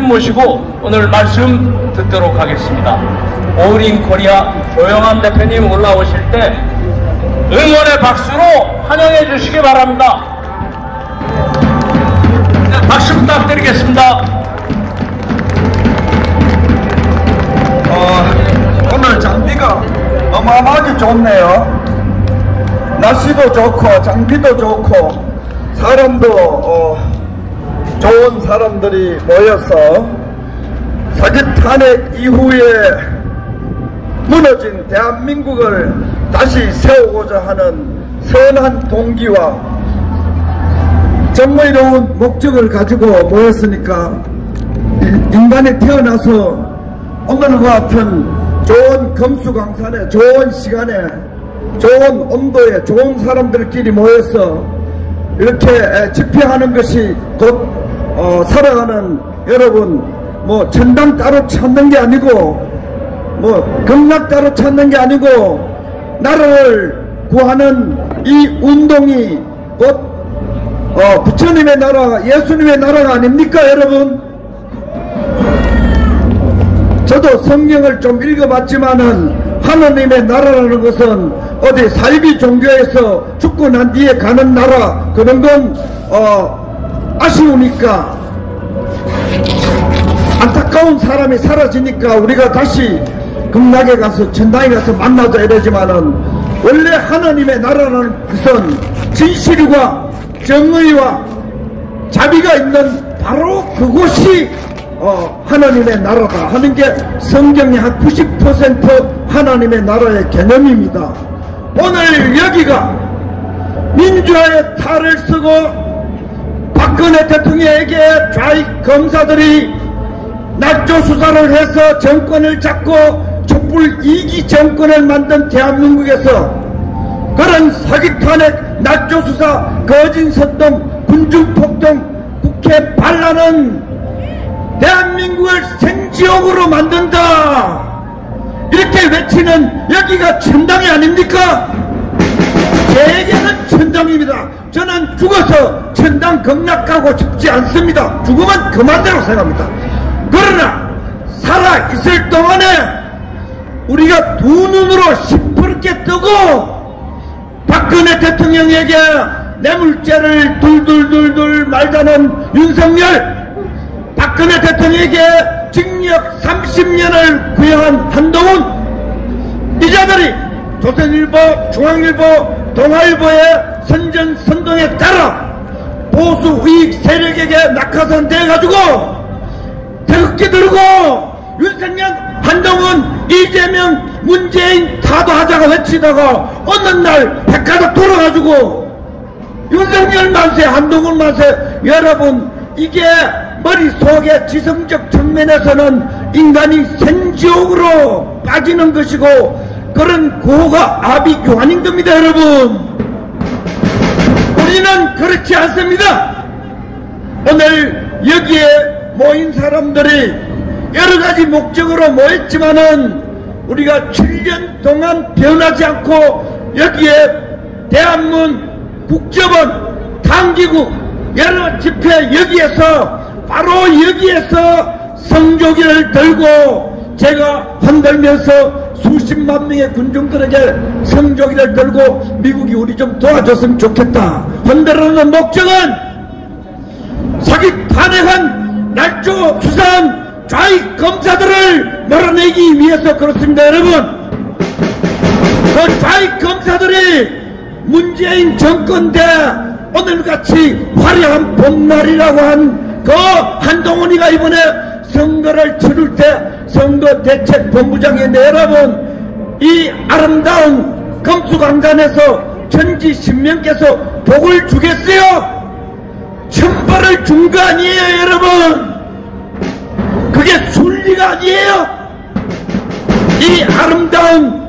모시고 오늘 말씀 듣도록 하겠습니다. 오울인 코리아 조영암 대표님 올라오실 때 응원의 박수로 환영해 주시기 바랍니다. 네, 박수 부탁드리겠습니다. 오늘 장비가 어마어마하게 좋네요. 날씨도 좋고 장비도 좋고 사람도 좋은 사람들이 모여서 사기 탄핵 이후에 무너진 대한민국을 다시 세우고자 하는 선한 동기와 정의로운 목적을 가지고 모였으니까 인간이 태어나서 오늘과 같은 좋은 금수강산에 좋은 시간에 좋은 온도에 좋은 사람들끼리 모여서 이렇게 집회하는 것이 곧 살아가는 여러분 뭐 천당 따로 찾는 게 아니고 뭐 극락 따로 찾는 게 아니고 나라를 구하는 이 운동이 곧 부처님의 나라 예수님의 나라가 아닙니까 여러분? 저도 성경을 좀 읽어봤지만은 하나님의 나라라는 것은 어디 사이비 종교에서 죽고 난 뒤에 가는 나라 그런 건 아쉬우니까 안타까운 사람이 사라지니까 우리가 다시 극락에 가서 천당에 가서 만나자 이러지만은 원래 하나님의 나라라는 것은 진실과 정의와 자비가 있는 바로 그곳이 하나님의 나라다 하는 게 성경의 한 90% 하나님의 나라의 개념입니다. 오늘 여기가 민주화의 탈을 쓰고 박근혜 대통령에게 좌익 검사들이 낙조 수사를 해서 정권을 잡고 촛불 2기 정권을 만든 대한민국에서 그런 사기 탄핵, 낙조 수사, 거짓 선동, 군중 폭동, 국회 반란은 대한민국을 생지옥으로 만든다 이렇게 외치는 여기가 천당이 아닙니까? 제게는 천당입니다. 저는 죽어서 천당 극락 가고 싶지 않습니다. 죽으면 그만대로 생각합니다. 그러나 살아있을 동안에 우리가 두 눈으로 시퍼렇게 뜨고 박근혜 대통령에게 뇌물죄를 둘둘둘둘 말자는 윤석열, 박근혜 대통령에게 징역 30년을 구형한 한동훈, 이 자들이 조선일보, 중앙일보, 동아일보의 선전선동에 따라 보수 우익 세력에게 낙하산돼가지고 태극기 들고 윤석열, 한동훈, 이재명, 문재인 타도하자가 외치다가 어느 날 백화점 돌아가지고 윤석열 만세, 한동훈 만세. 여러분 이게 머릿속의 지성적 측면에서는 인간이 생지옥으로 빠지는 것이고 그런 고가 아비교환인 겁니다. 여러분 우리는 그렇지 않습니다. 오늘 여기에 모인 사람들이 여러가지 목적으로 모였지만은 우리가 7년 동안 변하지 않고 여기에 대한문, 국정원, 당기국 여러 집회 여기에서 바로 여기에서 성조기를 들고 제가 흔들면서 수십만 명의 군중들에게 성조기를 들고 미국이 우리 좀 도와줬으면 좋겠다 흔들어놓은 목적은 사기 탄핵한 날조 수사한 좌익 검사들을 몰아내기 위해서 그렇습니다. 여러분 그 좌익 검사들이 문재인 정권 때 오늘같이 화려한 봄날이라고 한 그 한동훈이가 이번에 선거를 치를 때 선거대책본부장인데 여러분 이 아름다운 금수강산에서 천지신명께서 복을 주겠어요? 천벌을 준 거 아니에요 여러분? 그게 순리가 아니에요? 이 아름다운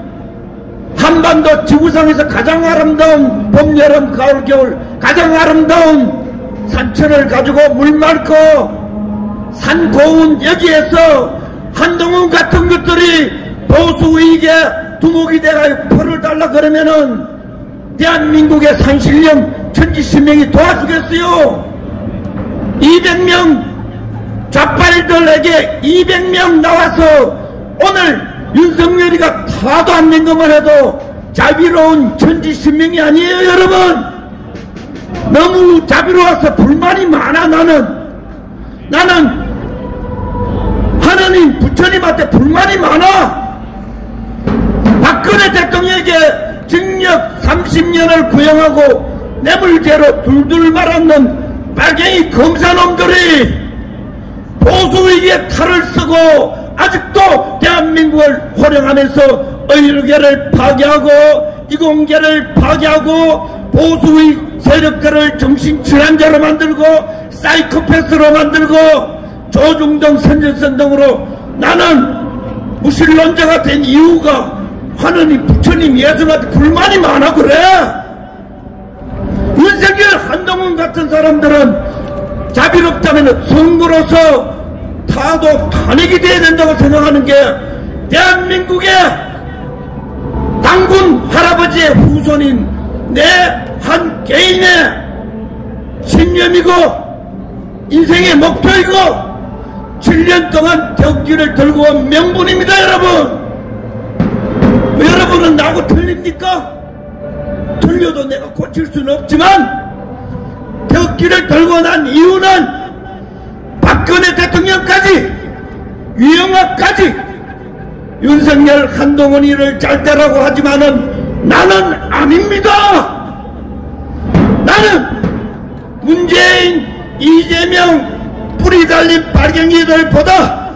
한반도 지구상에서 가장 아름다운 봄, 여름, 가을, 겨울 가장 아름다운 산천을 가지고 물 맑고 산 고운 여기에서 한동훈 같은 것들이 보수 이익에 두목이 돼가 표를 달라 그러면은 대한민국의 산신령 천지신명이 도와주겠어요? 200명 좌빨들에게 200명 나와서 오늘 윤석열이가 타도 안 낸 것만 해도 자비로운 천지신명이 아니에요. 여러분, 너무 자비로워서 불만이 많아. 나는 하나님 부처님한테 불만이 많아. 박근혜 대통령에게 징역 30년을 구형하고 뇌물죄로 둘둘 말았는 빨갱이 검사놈들이 보수위기에 칼을 쓰고 아직도 대한민국을 호령하면서 의료계를 파괴하고 이공계를 파괴하고 보수의 세력들을 정신질환자로 만들고 사이코패스로 만들고 조중동 선전선 등으로 나는 무신론자가 된 이유가 하느님 부처님 예수한테 불만이 많아. 그래. 윤석열 한동훈 같은 사람들은 자비롭다면 선거로서 타도 탄핵이 돼야 된다고 생각하는 게 대한민국의 당군 할아버지의 후손인 내 한 개인의 신념이고 인생의 목표이고 7년 동안 격기를 들고 온 명분입니다. 여러분, 여러분은 나하고 틀립니까? 틀려도 내가 고칠 수는 없지만 격기를 들고 난 이유는 박근혜 대통령까지 유영아까지 윤석열 한동훈이를 짤때라고 하지만은 나는 아닙니다. 나는 문재인 이재명 뿌리 달린 빨갱이들보다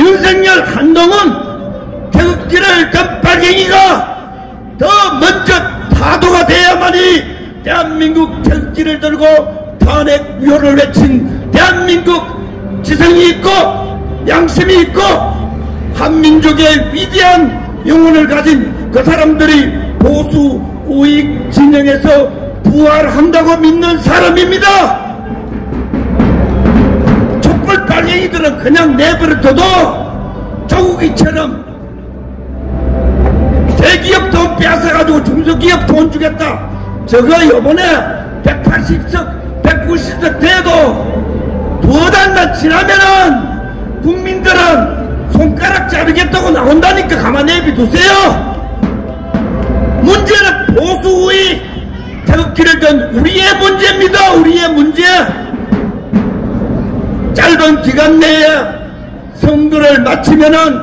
윤석열 한동훈 태극기를 든 빨갱이가 더 먼저 파도가 돼야만이 대한민국 태극기를 들고 탄핵 위호를 외친 대한민국 지성이 있고 양심이 있고 한민족의 위대한 영혼을 가진 그 사람들이 보수 우익 진영에서 부활한다고 믿는 사람입니다. 촛불 빨갱이들은 그냥 내버려둬도 조국이처럼 대기업 돈 빼앗아가지고 중소기업 돈 주겠다. 저거 요번에 180석 190석 돼도 두어 달만 지나면은 국민들은 손가락 자르겠다고 나온다니까 가만히 내비두세요. 문제는 보수의 태극기를 든 우리의 문제입니다. 우리의 문제. 짧은 기간 내에 선거를 마치면은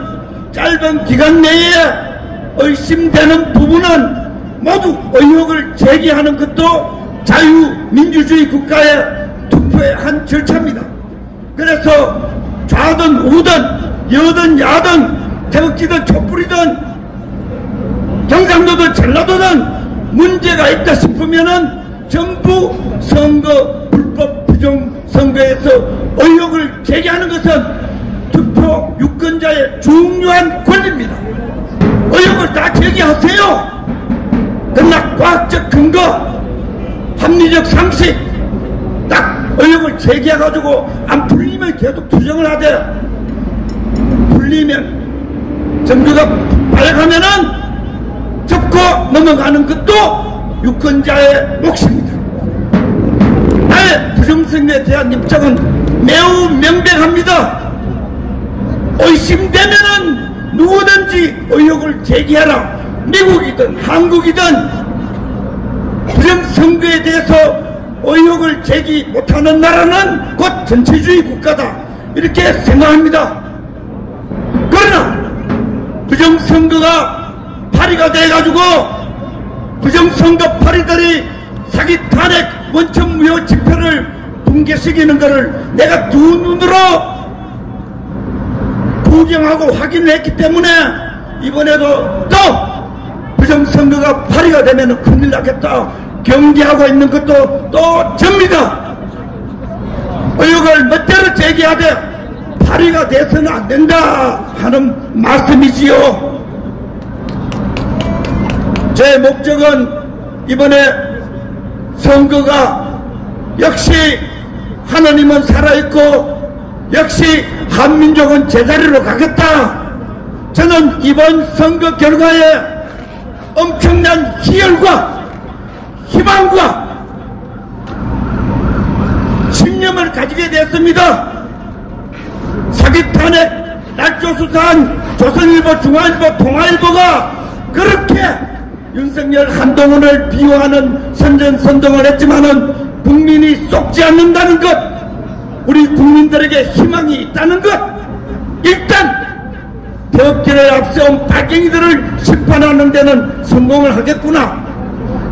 짧은 기간 내에 의심되는 부분은 모두 의혹을 제기하는 것도 자유민주주의 국가의 투표의 한 절차입니다. 그래서 좌든 우든 여든 야든 태극기든 촛불이든 경상도든 전라도든 문제가 있다 싶으면은 전부 선거 불법 부정 선거에서 의혹을 제기하는 것은 투표 유권자의 중요한 권리입니다. 의혹을 다 제기하세요. 그러나 과학적 근거, 합리적 상식, 딱 의혹을 제기해가지고 안 풀리면 계속 투정을 하되 풀리면 정부가 발각하면은 접고 넘어가는 것도 유권자의 몫입니다. 나의 부정선거에 대한 입장은 매우 명백합니다. 의심되면은 누구든지 의혹을 제기하라. 미국이든 한국이든 부정선거에 대해서 의혹을 제기 못하는 나라는 곧 전체주의 국가다. 이렇게 생각합니다. 그러나 부정선거가 파리가 돼가지고 부정선거 파리들이 사기 탄핵 원천무효 집회를 붕괴시키는 것을 내가 두 눈으로 구경하고 확인했기 때문에 이번에도 또 부정선거가 파리가 되면 큰일 나겠다 경계하고 있는 것도 또 접니다. 의혹을 멋대로 제기하되 파리가 돼서는 안 된다 하는 말씀이지요. 제 목적은 이번에 선거가 역시 하나님은 살아있고 역시 한민족은 제자리로 가겠다. 저는 이번 선거 결과에 엄청난 희열과 희망과 신념을 가지게 됐습니다. 사기 탄핵 날조수산 조선일보, 중앙일보, 통화일보가 그렇게 윤석열, 한동훈을 비호하는 선전선동을 했지만은 국민이 쏙지 않는다는 것, 우리 국민들에게 희망이 있다는 것, 일단 태극기를 앞세운 빨갱이들을 심판하는 데는 성공을 하겠구나.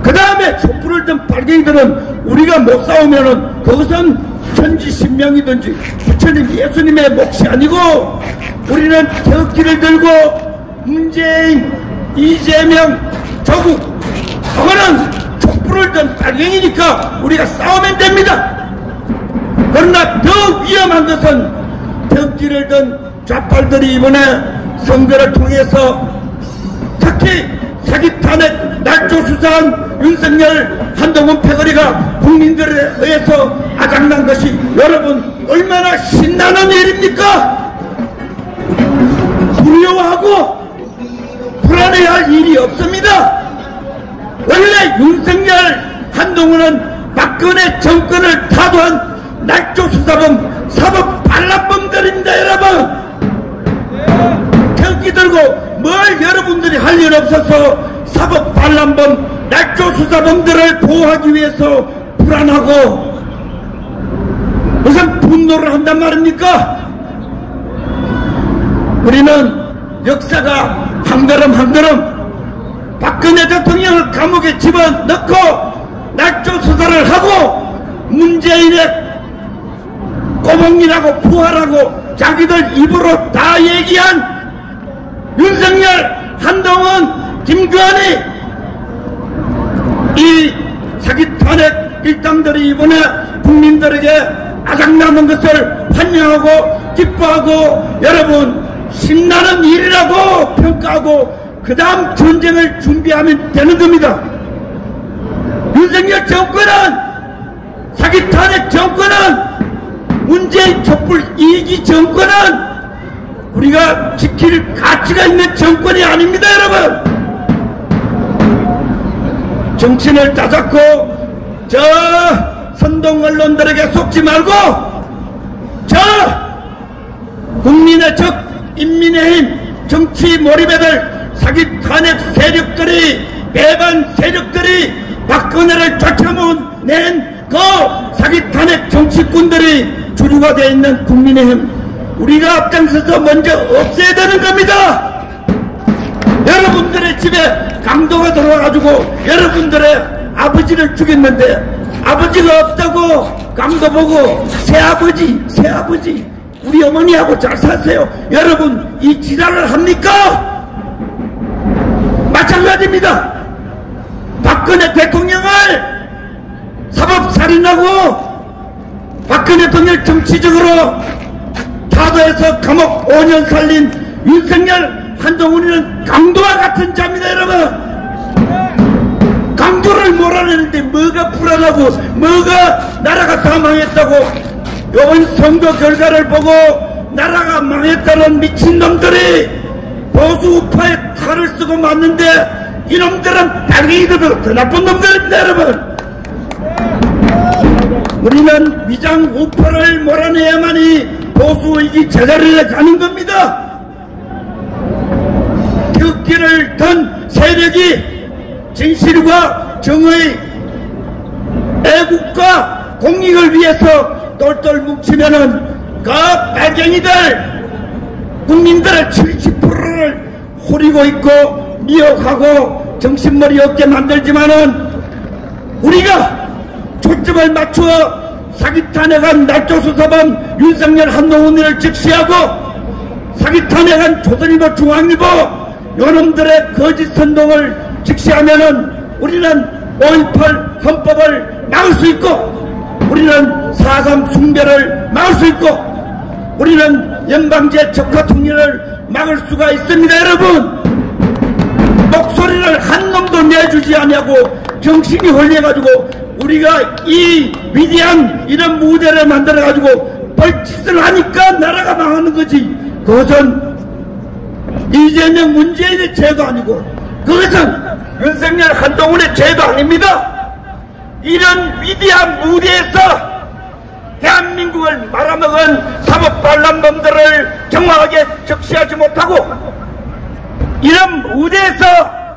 그 다음에 촛불을 든 빨갱이들은 우리가 못 싸우면은 그것은 천지신명이든지 부처님 예수님의 몫이 아니고 우리는 태극기를 들고 문재인, 이재명, 조국, 그거는 촛불을 든 빨갱이니까 우리가 싸우면 됩니다. 그러나 더 위험한 것은 태극기를 든 좌빨들이 이번에 선거를 통해서 특히 사기 탄핵 날조수사한 윤석열, 한동훈 패거리가 국민들에 의해서 아작난 것이 여러분 얼마나 신나는 일입니까? 두려워하고 불안해야 할 일이 없습니다. 원래 윤석열, 한동훈은 박근혜 정권을 타도한 날조수사범, 사법 반란범들입니다. 여러분 태극기 들고 뭘 여러분들이 할 일 없어서 사법 반란범, 날조수사범들을 보호하기 위해서 불안하고 무슨 분노를 한단 말입니까? 우리는 역사가 한 걸음 한 걸음 박근혜 대통령을 감옥에 집어넣고 날조수사를 하고 문재인의 꼬봉이라고 부활하고 자기들 입으로 다 얘기한 윤석열, 한동훈, 김건희 이 사기 탄핵 일당들이 이번에 국민들에게 아작나는 것을 환영하고 기뻐하고 여러분 신나는 일이라고 평가하고 그 다음 전쟁을 준비하면 되는 겁니다. 윤석열 정권은, 사기 탄핵 정권은, 문재인 촛불 2기 정권은 우리가 지킬 가치가 있는 정권이 아닙니다. 여러분 정신을 따잡고 저 선동 언론들에게 속지 말고 저 국민의 적 인민의 힘 정치 몰입애들 사기 탄핵 세력들이 배반 세력들이 박근혜를 쫓아낸 그 사기 탄핵 정치꾼들이 주류가 되어 있는 국민의힘 우리가 앞장서서 먼저 없애야 되는 겁니다. 여러분들의 집에 강도가 들어와가지고 여러분들의 아버지를 죽였는데 아버지가 없다고 강도 보고 새아버지 우리 어머니하고 잘 사세요. 여러분 이 지랄을 합니까? 마찬가지입니다. 박근혜 대통령을 사법살인하고 박근혜 대통령 정치적으로 타도해서 감옥 5년 살린 윤석열, 한동훈이는 강도와 같은 자입니다. 여러분 강도를 몰아내는데 뭐가 불안하고 뭐가 나라가 다 망했다고 이번 선거 결과를 보고 나라가 망했다는 미친놈들이 보수 우파에 칼을 쓰고 맞는데 이놈들은 빨갱이들보다 더 나쁜 놈들입니다. 여러분 우리는 위장 우파를 몰아내야만이 보수이기 제자리에 가는 겁니다. 태극기를 든 세력이 진실과 정의, 애국과 공익을 위해서 똘똘 뭉치면은 그 빨갱이들 국민들의 70%를 호리고 있고 미혹하고 정신머리 없게 만들지만은 우리가 초점을 맞추어 사기 탄핵한 날조수사범 윤석열, 한동훈을 즉시하고 사기 탄핵한 조선일보, 중앙일보 요놈들의 거짓 선동을 즉시하면은 우리는 5.18 헌법을 막을 수 있고 우리는 4.3 숭배를 막을 수 있고 우리는 연방제 적화통일을 막을 수가 있습니다. 여러분 목소리를 한 놈도 내주지 않냐고 정신이 홀려가지고 우리가 이 위대한 이런 무대를 만들어가지고 벌짓을 하니까 나라가 망하는 거지. 그것은 이재명, 문재인의 죄도 아니고 그것은 윤석열, 한동훈의 죄도 아닙니다. 이런 위대한 무대에서 대한민국을 말아먹은 사법반란범들을 정확하게 적시하지 못하고 이런 무대에서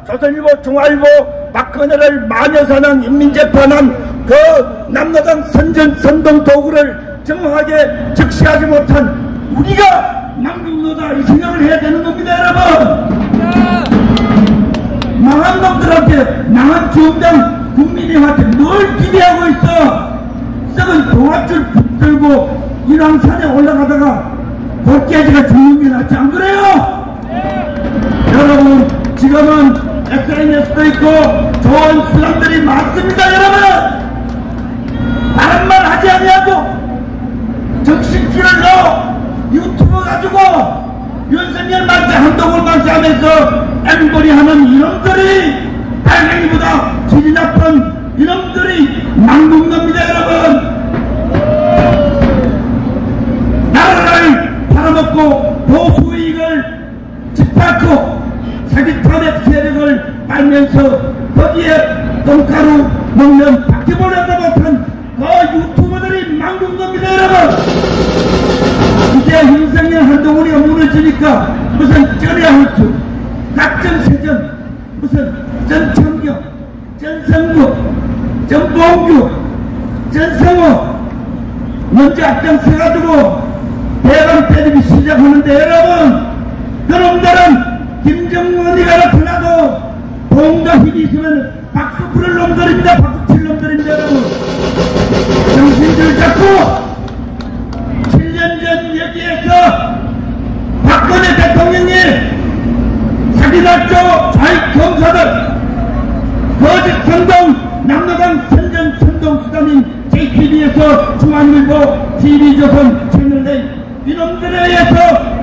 조선일보, 중앙일보, 박근혜를 마녀사냥, 인민재판한 그 남로당 선전, 선동 도구를 정확하게 적시하지 못한 우리가 망국노다 이 생각을 해야 되는 겁니다, 여러분. 망한 놈들한테, 망한 주음당 국민님한테 뭘 기대하고 있어? 썩은 동아줄 붙들고 인왕산에 올라가다가 돌깨지가 죽는 게 낫지 안 그래요? 여러분, 지금은 SNS도 있고 좋은 사람들이 많습니다, 여러분. 다른 말 하지 아니하고 정신줄을 넣어 유튜브 가지고 윤석열 만세, 한동훈 만세 하면서 엠버리 하는 이놈들이 빨갱이보다 질이 나쁜 이놈들이 망국놈입니다, 여러분. 나라를 팔아먹고 보수이익을 짓밟고 자기 탄핵 세력을 빨면서 거기에 똥가루 먹는 바퀴벌레도 못한 그 유튜버들이 망국놈입니다, 여러분. 이제 윤석열 한동훈이가 무너지니까 무슨 전야훈수, 각정세전, 무슨 전청경, 전성무, 전봉규, 전성호 먼저 앞장서가지고 대강 때리기 시작하는데, 여러분, 그놈들은 김정은이가 나타나도 봉과 힘이 있으면 박수 부를 놈들입니다. 박수 칠 놈들입니다, 여러분. 정신줄 잡고 7년 전 여기에서 박근혜 대통령이 사기났죠. 좌익 검사들, 거짓 선동, 남로당 선전 선동수단인 JTB에서 중앙일보, TV조선, 채널A 이놈들에 의해서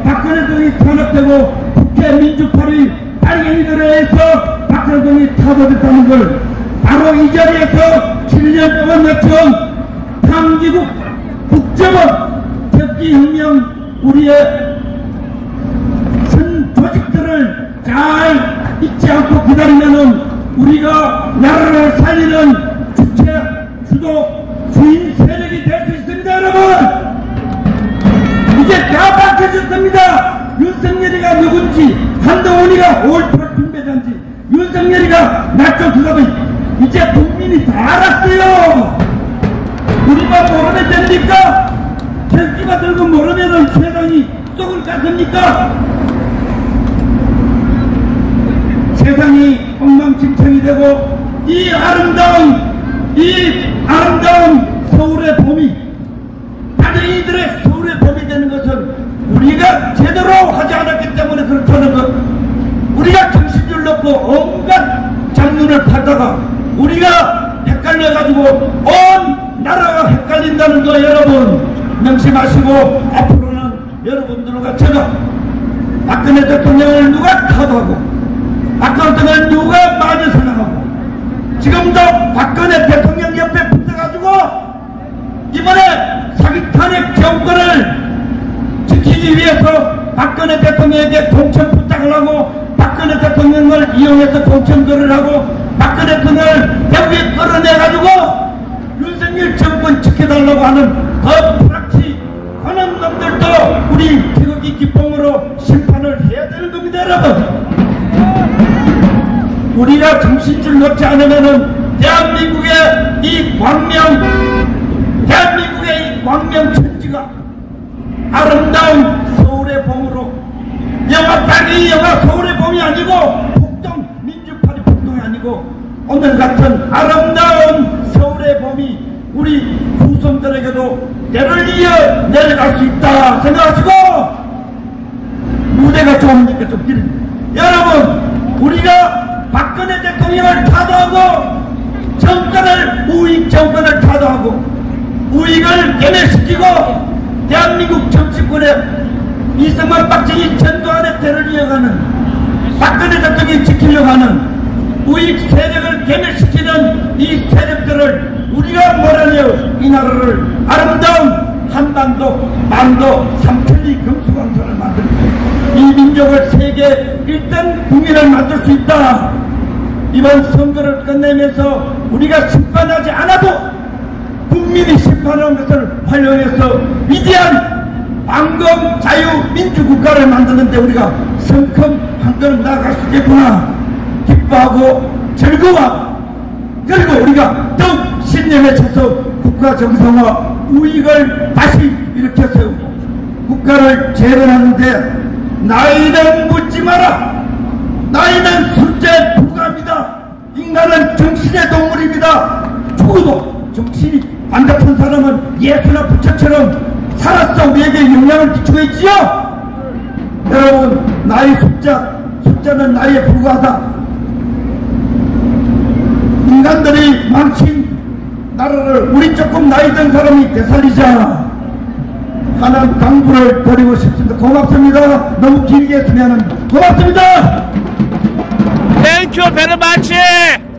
박근혜 등이 탄압되고 국회 민주파리 빨갱이들에 의해서 박근혜 등이 타도됐다는 걸 바로 이 자리에서 7년 동안 맞춰온 당기국 국정원 혁기혁명 우리의 선 조직들을 잘 잊지 않고 기다리면은 우리가 나라를 살리는 주체, 주도, 주인 세력이 될 수 있습니다, 여러분. 이제 다 밝혀졌습니다. 윤석열이가 누군지, 한동훈이가 5.18 준비자인지, 윤석열이가 나초수사도 이제 국민이 다 알았어요. 우리가 모르면 됩니까? 결기가 들고 모르면은 세상이 쏙을 깠습니까? 세상이 엉망진창이 되고 이 아름다운 서울의 봄이 빨갱이들의 서울의 봄이 되는 것은 우리가 제대로 하지 않았기 때문에 그렇다는 것. 우리가 정신줄 놓고 온갖 장면을 팔다가 우리가 헷갈려가지고 온 나라가 헷갈린다는 거 여러분 명심하시고 앞으로는 여러분들과 제가 박근혜 대통령을 누가 타도하고 박근혜 대통령을 누가 마저 생각하고 지금도 박근혜 대통령 옆에 붙어가지고 이번에 사기 탄핵 정권을 지키기 위해서 박근혜 대통령에게 공천 부탁을 하고 박근혜 대통령을 이용해서 공천들을 하고 박근혜 대통령을 여기에 끌어내가지고 윤석열 정권 지켜달라고 하는 그 불악치 하는 놈들도 우리 태극기 기쁨으로 심판을 해야 되는 겁니다, 여러분. 우리가 정신줄 놓지 않으면은 대한민국의 이 광명 천지가 아름다운 서울의 봄으로 영화 땅이 영화 서울의 봄이 아니고 폭동 민주파리 폭동이 아니고 오늘 같은 아름다운 서울의 봄이 우리 후손들에게도 때를 이어 내려갈 수 있다 생각하시고 무대가 좋으니까 좀 드립니다. 여러분 우리가 박근혜 대통령을 타도하고 정권을 우익 정권을 타도하고 우익을 괴멸시키고 대한민국 정치권에 이승만 박정희 전두환의 때를 이어가는 박근혜 대통령이 지키려고 하는 우익 세력을 괴멸시키는 이 세력들을 우리가 몰아내어 이 나라를 아름다운 한반도, 만도, 삼천리 금수강산을 만들고 이 민족을 세계 1등 국민을 만들 수 있다. 이번 선거를 끝내면서 우리가 심판하지 않아도 국민이 심판하는 것을 활용해서 위대한 왕정 자유민주국가를 만드는데 우리가 성큼 한 걸음 나아갈 수 있겠구나 기뻐하고 즐거워하고 그리고 우리가 더욱 신념에 차서 국가 정상화 우익을 다시 일으켜 세우고 국가를 재건하는데 나이는 묻지 마라. 나이는 숫자에 불과합니다. 인간은 정신의 동물입니다. 죽어도 정신이 안 같은 사람은 예수나 부처처럼 살았어 우리에게 영향을 끼치고 있지요. 여러분 나이 숫자는 나이에 불과하다. 인간들이 망친 나라를 우리 조금 나이 든 사람이 되살리자 하는 당부를 드리고 싶습니다. 고맙습니다. 너무 길게 했으면 고맙습니다. Thank you very much.